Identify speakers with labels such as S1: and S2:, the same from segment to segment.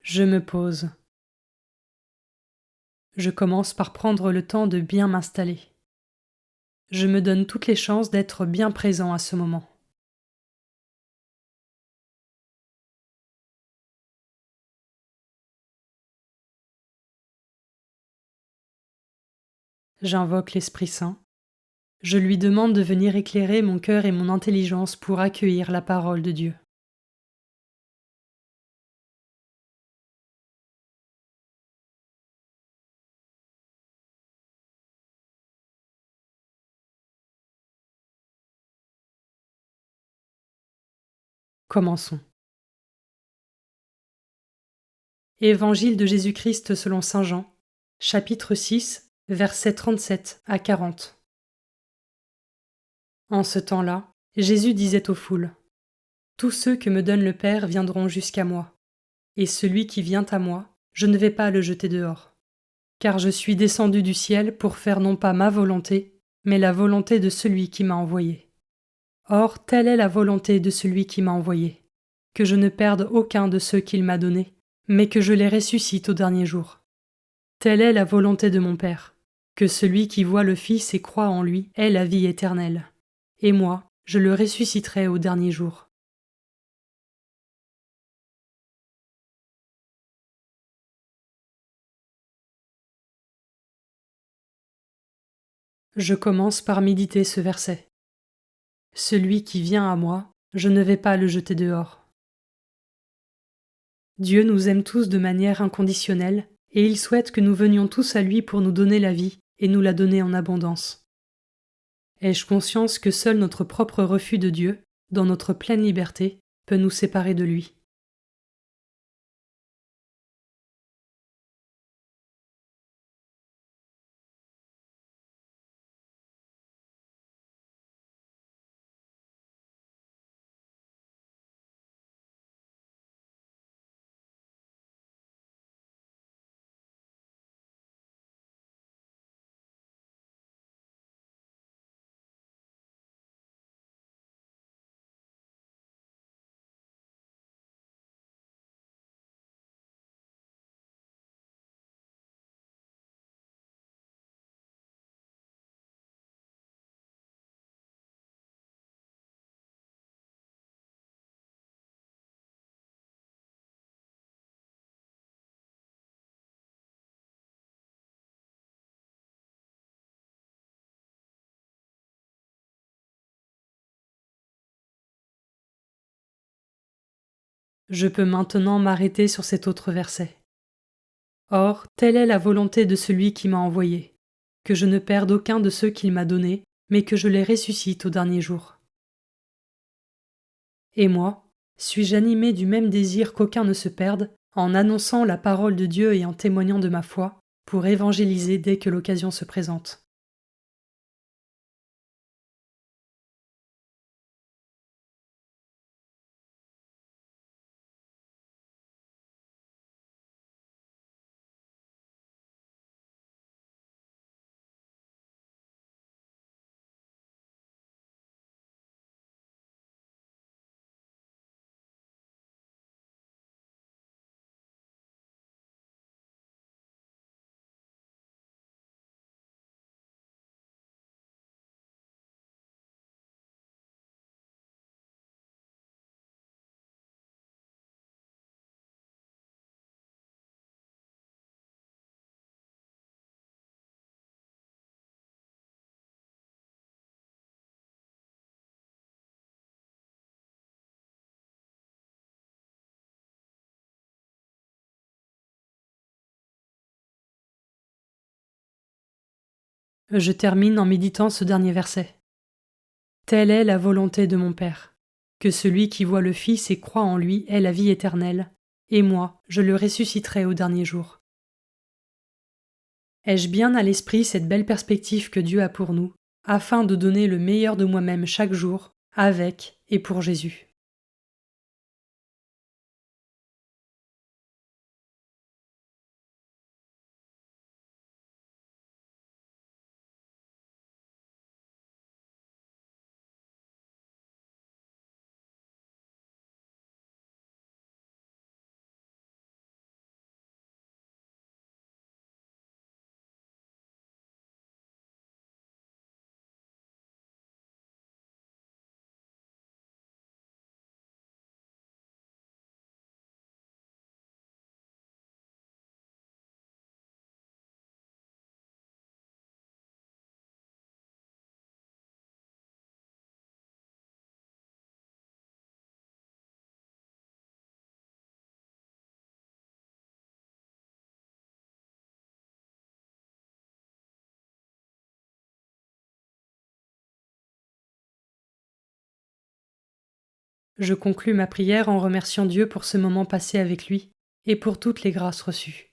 S1: Je me pose. Je commence par prendre le temps de bien m'installer. Je me donne toutes les chances d'être bien présent à ce moment. J'invoque l'Esprit Saint. Je lui demande de venir éclairer mon cœur et mon intelligence pour accueillir la parole de Dieu. Commençons. Évangile de Jésus-Christ selon saint Jean, chapitre 6, versets 37 à 40. En ce temps-là, Jésus disait aux foules: Tous ceux que me donne le Père viendront jusqu'à moi, et celui qui vient à moi, je ne vais pas le jeter dehors. Car je suis descendu du ciel pour faire non pas ma volonté, mais la volonté de celui qui m'a envoyé. Or, telle est la volonté de celui qui m'a envoyé, que je ne perde aucun de ceux qu'il m'a donnés, mais que je les ressuscite au dernier jour. Telle est la volonté de mon Père, que celui qui voit le Fils et croit en lui ait la vie éternelle. Et moi, je le ressusciterai au dernier jour. Je commence par méditer ce verset. Celui qui vient à moi, je ne vais pas le jeter dehors. Dieu nous aime tous de manière inconditionnelle, et il souhaite que nous venions tous à lui pour nous donner la vie et nous la donner en abondance. Ai-je conscience que seul notre propre refus de Dieu, dans notre pleine liberté, peut nous séparer de lui? Je peux maintenant m'arrêter sur cet autre verset. Or, telle est la volonté de celui qui m'a envoyé, que je ne perde aucun de ceux qu'il m'a donnés, mais que je les ressuscite au dernier jour. Et moi, suis-je animé du même désir qu'aucun ne se perde, en annonçant la parole de Dieu et en témoignant de ma foi, pour évangéliser dès que l'occasion se présente. Je termine en méditant ce dernier verset. Telle est la volonté de mon Père, que celui qui voit le Fils et croit en lui ait la vie éternelle, et moi, je le ressusciterai au dernier jour. Ai-je bien à l'esprit cette belle perspective que Dieu a pour nous, afin de donner le meilleur de moi-même chaque jour, avec et pour Jésus? Je conclus ma prière en remerciant Dieu pour ce moment passé avec lui et pour toutes les grâces reçues.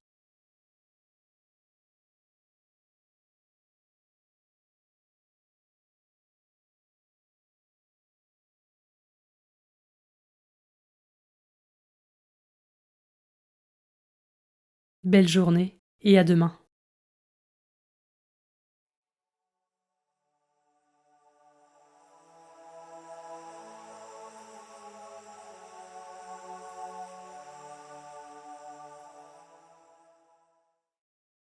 S1: Belle journée et à demain.